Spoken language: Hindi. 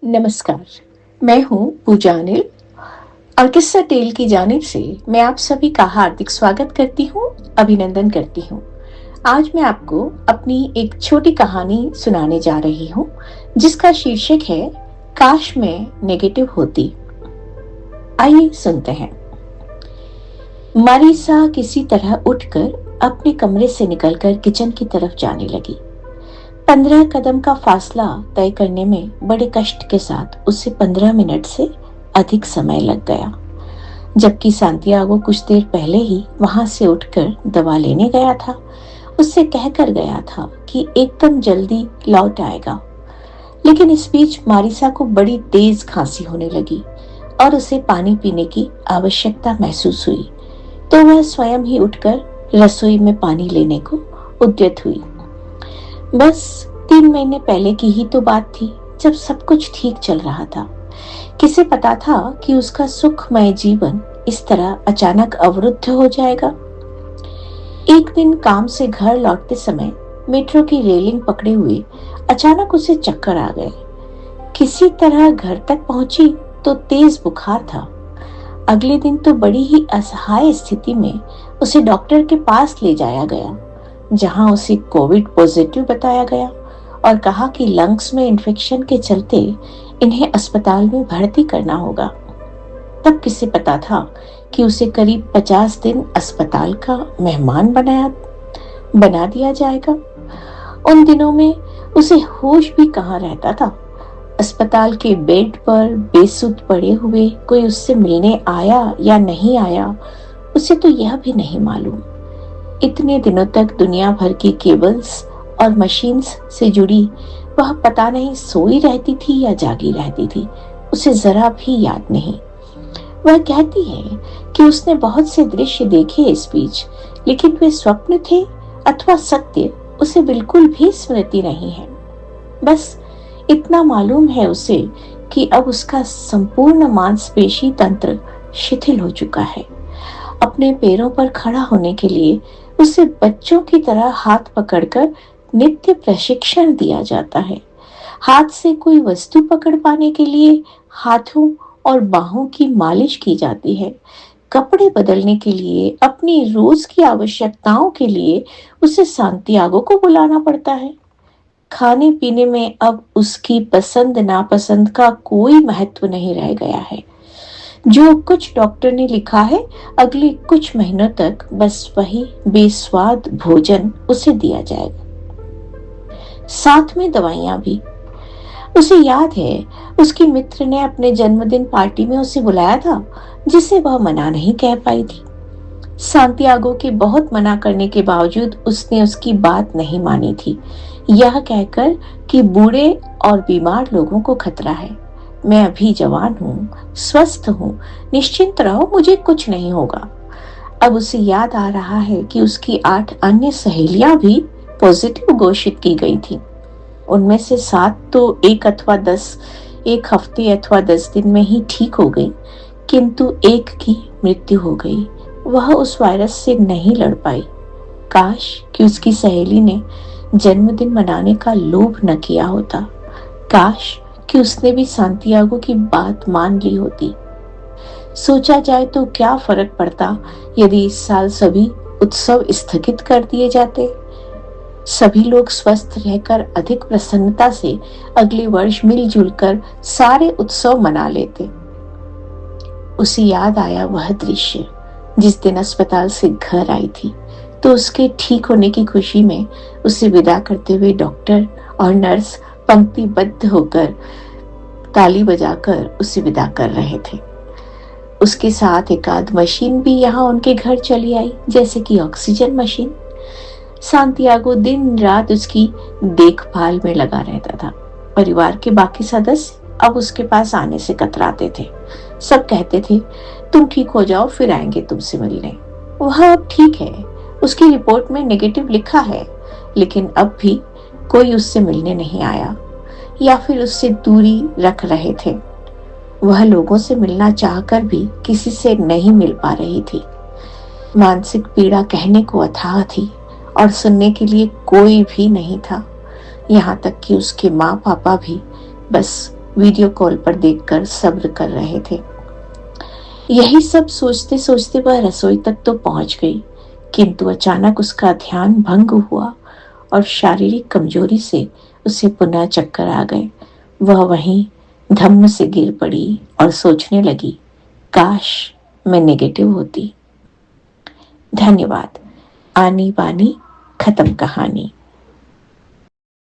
नमस्कार। मैं हूँ पूजा अनिल और किस्सा टेल की जानिब से मैं आप सभी का हार्दिक स्वागत करती हूँ, अभिनंदन करती हूँ। आज मैं आपको अपनी एक छोटी कहानी सुनाने जा रही हूँ, जिसका शीर्षक है काश मैं नेगेटिव होती। आइए सुनते हैं। मारिसा किसी तरह उठकर अपने कमरे से निकलकर किचन की तरफ जाने लगी। 15 कदम का फासला तय करने में बड़े कष्ट के साथ उसे 15 मिनट से अधिक समय लग गया, जबकि सांतियागो कुछ देर पहले ही वहां से उठकर दवा लेने गया था। उससे कहकर गया था कि एकदम जल्दी लौट आएगा। लेकिन इस बीच मारिसा को बड़ी तेज खांसी होने लगी और उसे पानी पीने की आवश्यकता महसूस हुई, तो वह स्वयं ही उठकर रसोई में पानी लेने को उद्यत हुई। बस 3 महीने पहले की ही तो बात थी, जब सब कुछ ठीक चल रहा था। किसे पता था कि उसका सुखमय जीवन इस तरह अचानक अवरुद्ध हो जाएगा। एक दिन काम से घर लौटते समय मेट्रो की रेलिंग पकड़े हुए अचानक उसे चक्कर आ गए। किसी तरह घर तक पहुंची तो तेज बुखार था। अगले दिन तो बड़ी ही असहाय स्थिति में उसे डॉक्टर के पास ले जाया गया, जहां उसे कोविड पॉजिटिव बताया गया और कहा कि लंग्स में इन्फेक्शन के चलते इन्हें अस्पताल में भर्ती करना होगा। तब किसे पता था कि उसे करीब 50 दिन अस्पताल का मेहमान बना दिया जाएगा। उन दिनों में उसे होश भी कहाँ रहता था। अस्पताल के बेड पर बेसुध पड़े हुए कोई उससे मिलने आया या नहीं आया, उसे तो यह भी नहीं मालूम। इतने दिनों तक दुनिया भर की केबल्स और मशीन्स से जुड़ी वह पता नहीं सोई रहती थी या जागी रहती थी, उसे जरा भी याद नहीं। वह कहती है कि उसने बहुत से दृश्य देखे इस बीच, लेकिन वे स्वप्न थे अथवा सत्य उसे बिल्कुल भी स्मृति नहीं है। बस इतना मालूम है उसे कि अब उसका संपूर्ण मांसपेशी तंत्र शिथिल हो चुका है। अपने पैरों पर खड़ा होने के लिए उसे बच्चों की तरह हाथ पकड़कर नित्य प्रशिक्षण दिया जाता है। हाथ से कोई वस्तु पकड़ पाने के लिए हाथों और बाहों की मालिश की जाती है। कपड़े बदलने के लिए, अपनी रोज की आवश्यकताओं के लिए उसे सांतियागो को बुलाना पड़ता है। खाने पीने में अब उसकी पसंद नापसंद का कोई महत्व नहीं रह गया है। जो कुछ डॉक्टर ने लिखा है, अगले कुछ महीनों तक बस वही बेस्वाद भोजन उसे दिया जाएगा, साथ में दवाइयां भी। उसे याद है उसकी मित्र ने अपने जन्मदिन पार्टी में उसे बुलाया था, जिसे वह मना नहीं कह पाई थी। सांतियागो के बहुत मना करने के बावजूद उसने उसकी बात नहीं मानी थी, यह कहकर कि बूढ़े और बीमार लोगों को खतरा है। मैं अभी जवान हूँ, स्वस्थ हूँ, निश्चिंत रहो, मुझे कुछ नहीं होगा। अब उसे याद आ रहा है कि उसकी 8 अन्य सहेलियां भी पॉजिटिव घोषित की गई थी। उनमें से 7 तो एक हफ्ते अथवा 10 दिन में ही ठीक हो गई, किंतु एक की मृत्यु हो गई। वह उस वायरस से नहीं लड़ पाई। काश कि उसकी सहेली ने जन्मदिन मनाने का लोभ न किया होता। काश कि उसने भी सांतियागो की बात मान ली होती। सोचा जाए तो क्या फर्क पड़ता यदि इस साल सभी उत्सव स्थगित कर दिए जाते। सभी लोग स्वस्थ रहकर अधिक प्रसन्नता से अगले वर्ष मिलजुल कर सारे उत्सव मना लेते। उसे याद आया वह दृश्य जिस दिन अस्पताल से घर आई थी, तो उसके ठीक होने की खुशी में उसे विदा करते हुए डॉक्टर और नर्स पंक्तिबद्ध होकर ताली बजाकर उसे विदा कर रहे थे। उसके साथ एक आध मशीन भी यहाँ उनके घर चली आई, जैसे कि ऑक्सीजन मशीन। सांतियागो दिन रात उसकी देखभाल में लगा रहता था। परिवार के बाकी सदस्य अब उसके पास आने से कतराते थे। सब कहते थे, तुम ठीक हो जाओ फिर आएंगे तुमसे मिलने। वह अब ठीक है, उसकी रिपोर्ट में नेगेटिव लिखा है, लेकिन अब भी कोई उससे मिलने नहीं आया या फिर उससे दूरी रख रहे थे। वह लोगों से मिलना चाहकर भी किसी से नहीं मिल पा रही थी। मानसिक पीड़ा कहने को अथाह थी और सुनने के लिए कोई भी नहीं था। यहाँ तक कि उसके माँ पापा भी बस वीडियो कॉल पर देखकर सब्र कर रहे थे। यही सब सोचते सोचते वह रसोई तक तो पहुंच गई, किंतु अचानक उसका ध्यान भंग हुआ और शारीरिक कमजोरी से उसे पुनः चक्कर आ गए। वह वहीं धम्म से गिर पड़ी और सोचने लगी, काश मैं नेगेटिव होती। धन्यवाद। आनी बानी खत्म कहानी।